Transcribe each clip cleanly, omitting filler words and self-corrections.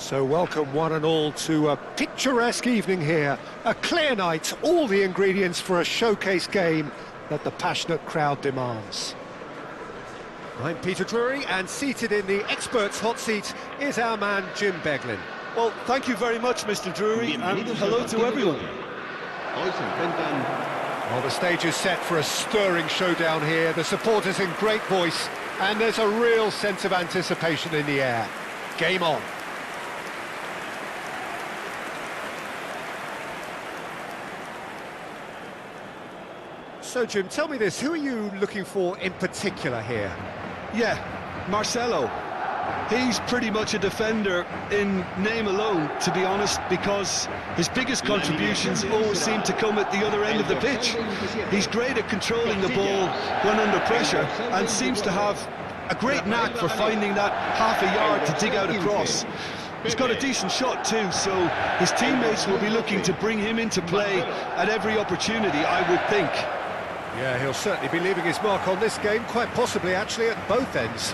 So welcome one and all to a picturesque evening here. A clear night, all the ingredients for a showcase game that the passionate crowd demands. I'm Peter Drury, and seated in the experts' hot seat is our man Jim Beglin. Well, thank you very much, Mr. Drury, and hello to everyone. Well, the stage is set for a stirring showdown here. The supporters in great voice, and there's a real sense of anticipation in the air. Game on. So, Jim, tell me this, who are you looking for in particular here? Yeah, Marcelo. He's pretty much a defender in name alone, to be honest, because his biggest contributions always seem to come at the other end of the pitch. He's great at controlling the ball when under pressure and seems to have a great knack for finding that half a yard to dig out a cross. He's got a decent shot too, so his teammates will be looking to bring him into play at every opportunity, I would think. Yeah, he'll certainly be leaving his mark on this game, quite possibly actually at both ends.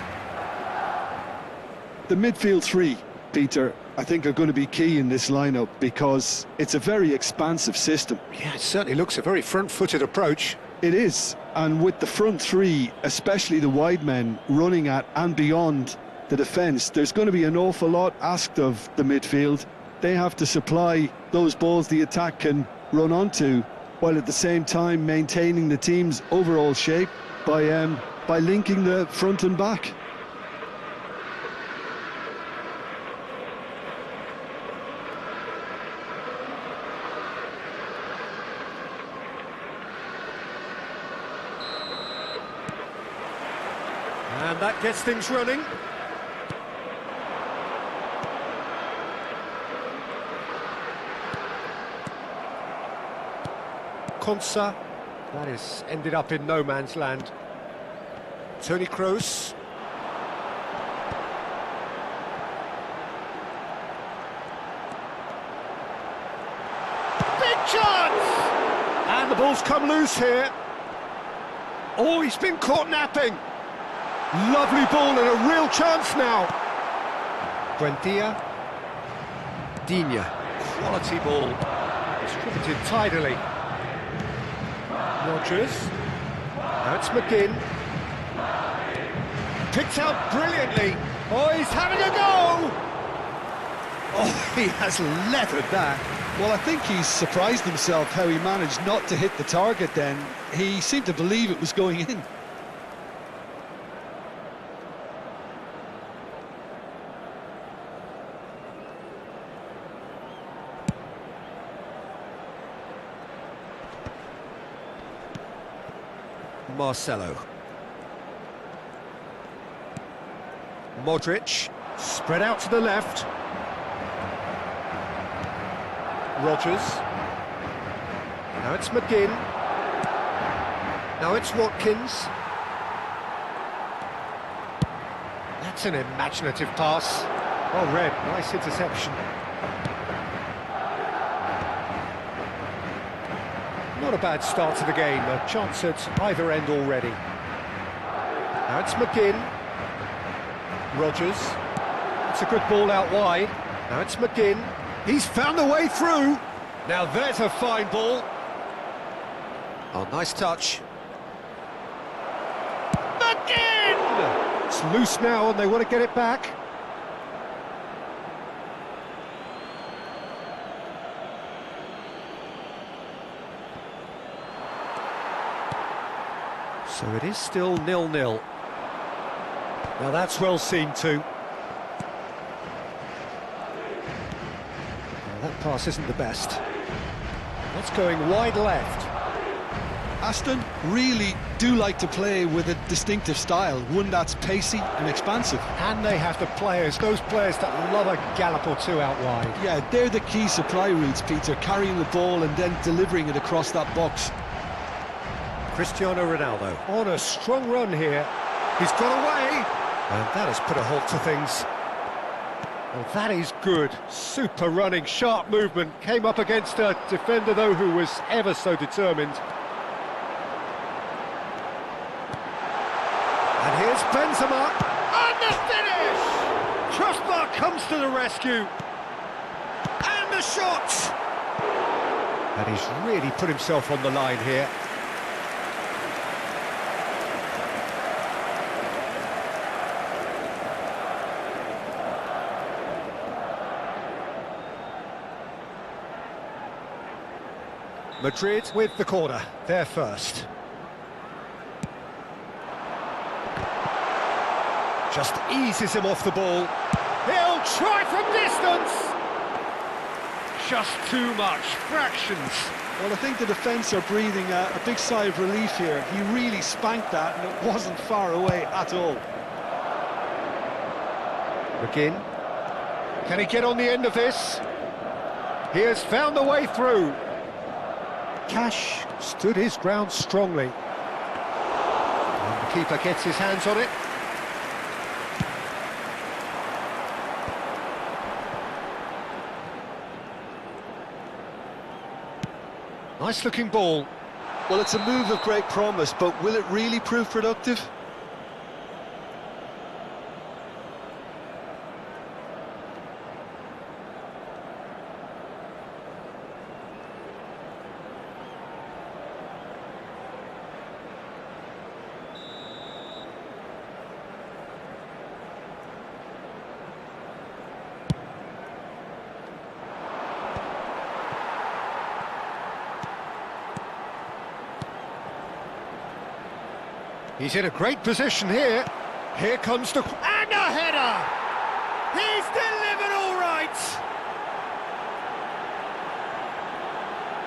The midfield three, Peter, I think are going to be key in this lineup because it's a very expansive system. Yeah, it certainly looks a very front-footed approach. It is, and with the front three, especially the wide men, running at and beyond the defence, there's going to be an awful lot asked of the midfield. They have to supply those balls the attack can run onto, while at the same time maintaining the team's overall shape by linking the front and back. And that gets things running. Konsa, that is ended up in no man's land. Toni Kroos. Big chance! And the ball's come loose here. Oh, he's been caught napping. Lovely ball and a real chance now. Buendia. Digne. Quality ball. Distributed tidily. Rodgers. Now it's McGinn. Picked out brilliantly. Oh, he's having a go! Oh, he has leathered that. Well, I think he's surprised himself how he managed not to hit the target then. He seemed to believe it was going in. Marcelo. Modric, spread out to the left. Rodgers. Now it's McGinn. Now it's Watkins. That's an imaginative pass. Well read, nice interception. Not a bad start to the game, a chance at either end already. Now it's McGinn. Rodgers. It's a good ball out wide. Now it's McGinn. He's found a way through. Now there's a fine ball. Oh, nice touch. McGinn! It's loose now and they want to get it back. So it is still 0-0. Now that's well seen too. Well, that pass isn't the best. That's going wide left. Aston really do like to play with a distinctive style, one that's pacey and expansive. And they have the players, those players that love a gallop or two out wide. Yeah, they're the key supply routes, Peter, carrying the ball and then delivering it across that box. Cristiano Ronaldo on a strong run here. He's got away, and that has put a halt to things. Well, that is good. Super running, sharp movement. Came up against a defender, though, who was ever so determined. And here's Benzema, and the finish! crossbar comes to the rescue. And the shot! And he's really put himself on the line here. Madrid with the corner, they're first. Just eases him off the ball. He'll try from distance! Just too much, fractions. Well, I think the defence are breathing a big sigh of relief here. He really spanked that and it wasn't far away at all. McGinn. Can he get on the end of this? He has found the way through. Cash stood his ground strongly. And the keeper gets his hands on it. Nice looking ball. Well, it's a move of great promise, but will it really prove productive? He's in a great position here. Here comes the... And a header! He's delivered all right!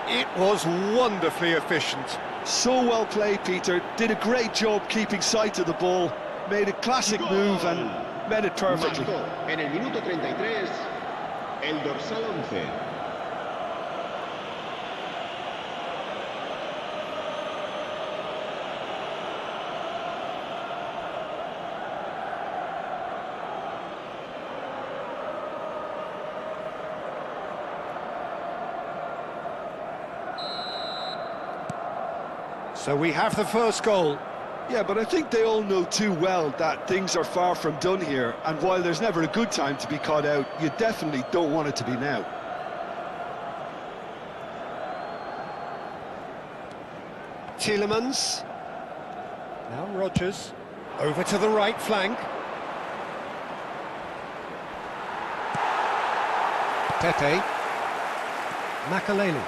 It was wonderfully efficient. So well played, Peter. Did a great job keeping sight of the ball. Made a classic move and met it perfectly. Marcó en el minuto 33, el dorsal 11. So we have the first goal. Yeah, but I think they all know too well that things are far from done here, and while there's never a good time to be caught out, you definitely don't want it to be now. Tielemans. Now Rogers. Over to the right flank. Pepe. Makaleli.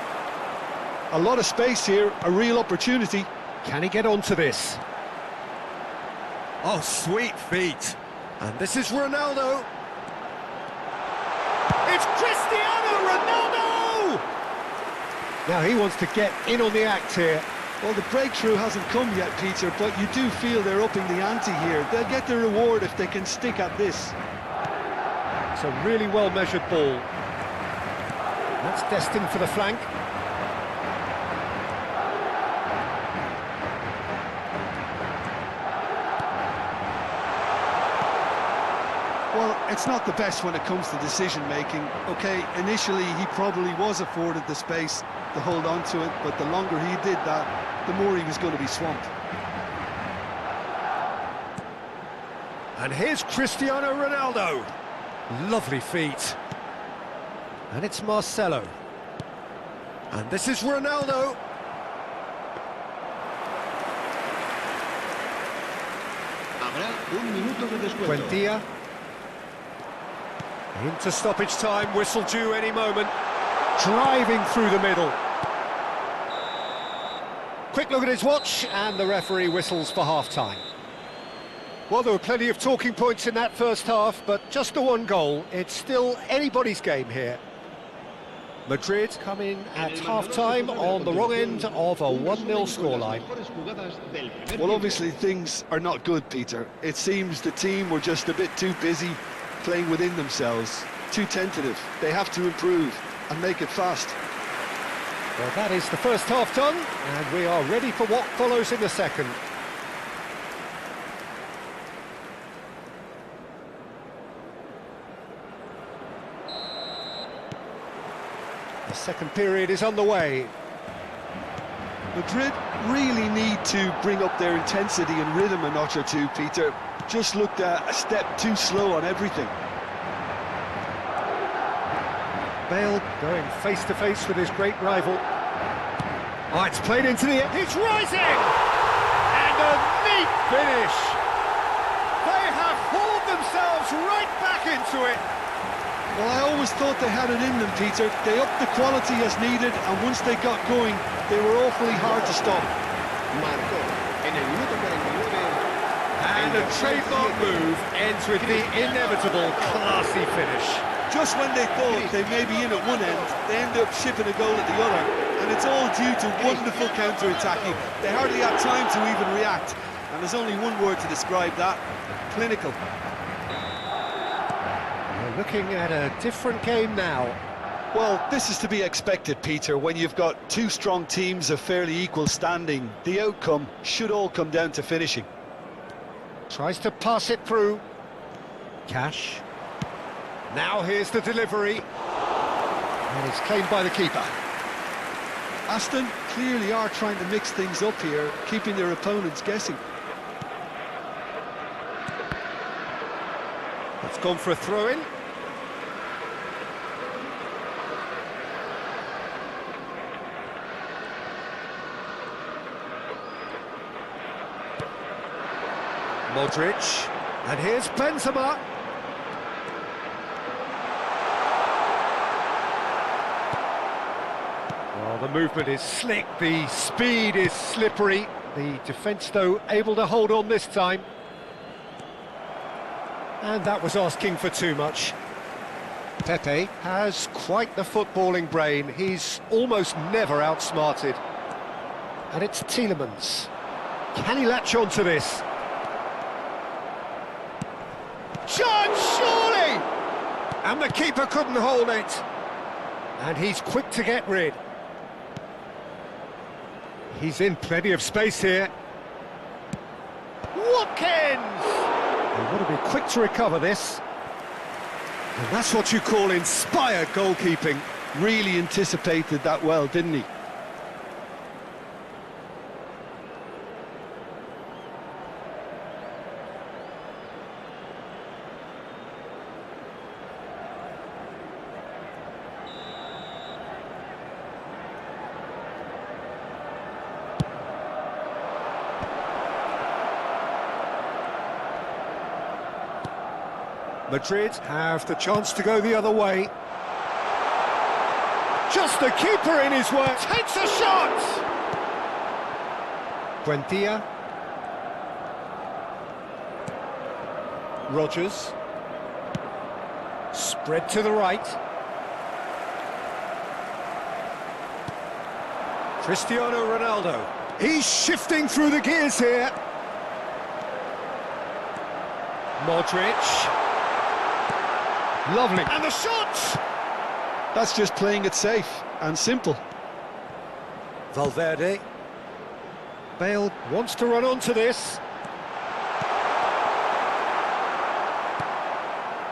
A lot of space here, a real opportunity. Can he get onto this? Oh, sweet feet. And this is Ronaldo. It's Cristiano Ronaldo! Now he wants to get in on the act here. Well, the breakthrough hasn't come yet, Peter, but you do feel they're upping the ante here. They'll get the reward if they can stick at this. It's a really well-measured ball. That's destined for the flank. Well, it's not the best when it comes to decision-making. OK, initially he probably was afforded the space to hold on to it, but the longer he did that, the more he was going to be swamped. And here's Cristiano Ronaldo. Lovely feet. And it's Marcelo. And this is Ronaldo. Habrá un minuto de descuento. Buendia. Into stoppage time, whistle due any moment. Driving through the middle. Quick look at his watch, and the referee whistles for half-time. Well, there were plenty of talking points in that first half, but just the one goal. It's still anybody's game here. Madrid come in at half-time on the wrong end of a 1-0 scoreline. Well, obviously things are not good, Peter. It seems the team were just a bit too busy playing within themselves, too tentative. They have to improve and make it fast. Well, that is the first half done, and we are ready for what follows in the second. The second period is underway. Madrid really need to bring up their intensity and rhythm a notch or two, Peter. Just looked a step too slow on everything. Bale going face to face with his great rival. Oh, it's played into the... It's rising! And a neat finish! They have hauled themselves right back into it! Well, I always thought they had it in them, Peter. They upped the quality as needed, and once they got going, they were awfully hard to stop. Marcó en el minuto 49. And a trademark move ends with the inevitable classy finish. Just when they thought they may be in at one end, they end up shipping a goal at the other, and it's all due to wonderful counter-attacking. They hardly had time to even react, and there's only one word to describe that: clinical. We're looking at a different game now. Well, this is to be expected, Peter. When you've got two strong teams of fairly equal standing, the outcome should all come down to finishing. Tries to pass it through. Cash. Now here's the delivery. And it's claimed by the keeper. Aston clearly are trying to mix things up here, keeping their opponents guessing. It's gone for a throw-in. Modric. And here's Benzema. Well, the movement is slick, the speed is slippery. The defence, though, able to hold on this time. And that was asking for too much. Pepe has quite the footballing brain. He's almost never outsmarted. And it's Tielemans. Can he latch on to this? Chance, surely! And the keeper couldn't hold it. And he's quick to get rid. He's in plenty of space here. Watkins! They want to be quick to recover this. And that's what you call inspired goalkeeping. Really anticipated that well, didn't he? Madrid have the chance to go the other way. Just the keeper in his way. Takes a shot! Buendia. Rogers. Spread to the right. Cristiano Ronaldo. He's shifting through the gears here. Modric. Lovely. And the shot! That's just playing it safe and simple. Valverde. Bale wants to run onto this.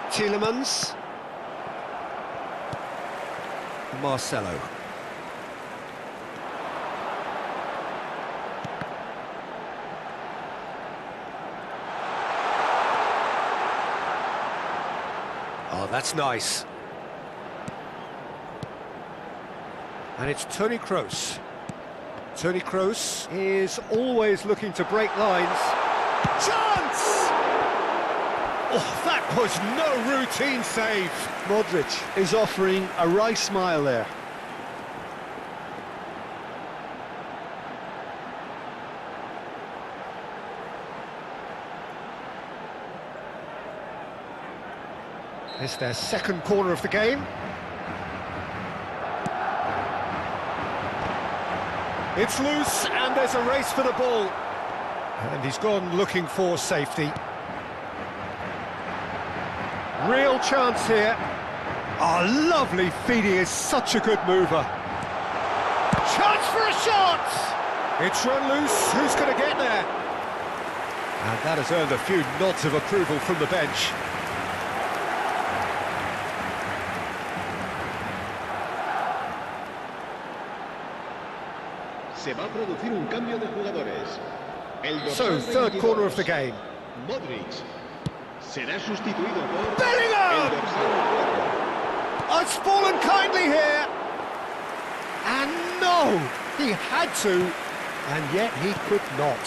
Tielemans. Marcelo. Oh, that's nice. And it's Toni Kroos. Toni Kroos is always looking to break lines. Chance! Oh, that was no routine save. Modric is offering a wry smile there. It's their second corner of the game. It's loose, and there's a race for the ball. And he's gone looking for safety. Real chance here. Oh, lovely feed. He is such a good mover. Chance for a shot! It's run loose. Who's going to get there? And that has earned a few nods of approval from the bench. Se va a producir un cambio de jugadores. So, third corner of the game. Modric será sustituido por Bellingham! el dorsal 4. Oh, it's fallen kindly here. And no, he had to, and yet he could not.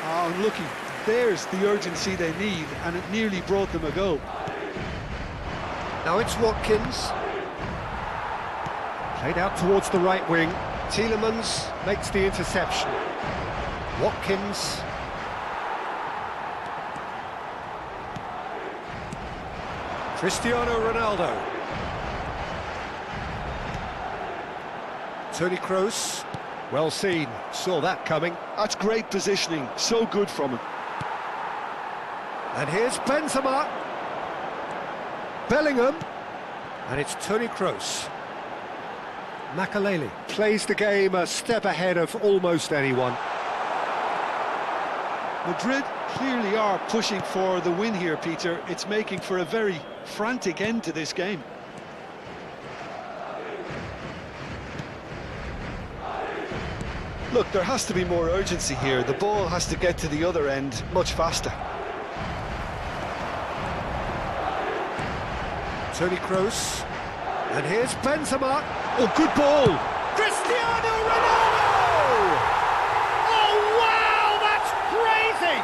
Oh, looky, there's the urgency they need, and it nearly brought them a goal. Now it's Watkins. Played out towards the right wing. Tielemans makes the interception. Watkins. Cristiano Ronaldo. Toni Kroos. Well seen, saw that coming. That's great positioning, so good from him. And here's Benzema. Bellingham. And it's Toni Kroos. Makaleli plays the game a step ahead of almost anyone. Madrid clearly are pushing for the win here, Peter. It's making for a very frantic end to this game. Look, there has to be more urgency here. The ball has to get to the other end much faster. Toni Kroos. And here's Benzema. Oh, good ball. Cristiano Ronaldo! Oh, wow, that's crazy!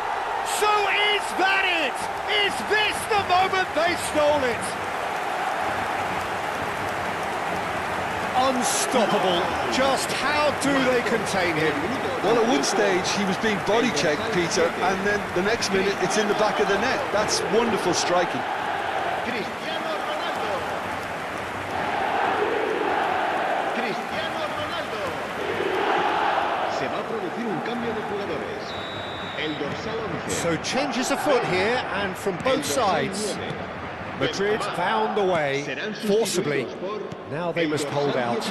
So is that it? Is this the moment they stole it? Unstoppable. Just how do they contain him? Well, at one stage he was being body checked, Peter, and then the next minute it's in the back of the net. That's wonderful striking. Cristiano Ronaldo. Cristiano Ronaldo. Se va a producir un cambio de jugadores. El dorsal 11. So changes afoot here, and from both sides. Madrid found a way, forcibly. Now they must hold out.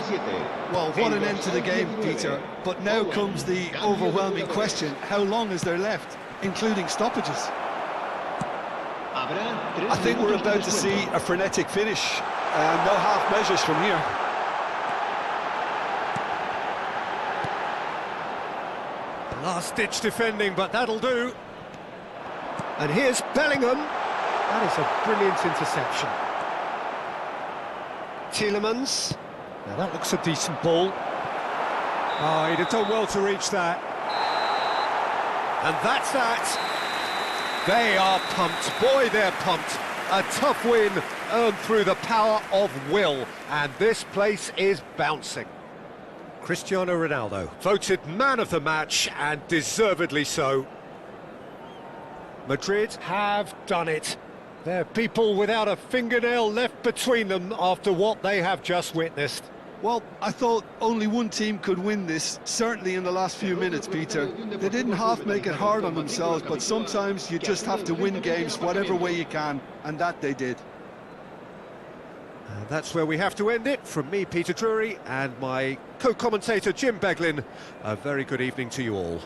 Well, what an end to the game, Peter. But now comes the overwhelming question: how long is there left, including stoppages? I think we're about to see a frenetic finish, and no half measures from here. Last-ditch defending, but that'll do. And here's Bellingham. That is a brilliant interception. Tielemans. Now that looks a decent ball. Oh, he'd have done well to reach that. And that's that. They are pumped. Boy, they're pumped. A tough win earned through the power of will. And this place is bouncing. Cristiano Ronaldo, voted man of the match, and deservedly so. Madrid have done it. They're people without a fingernail left between them after what they have just witnessed. Well, I thought only one team could win this, certainly in the last few minutes, Peter. They didn't half make it hard on themselves, but sometimes you just have to win games whatever way you can, and that they did. And that's where we have to end it. From me, Peter Drury, and my co-commentator, Jim Beglin, a very good evening to you all.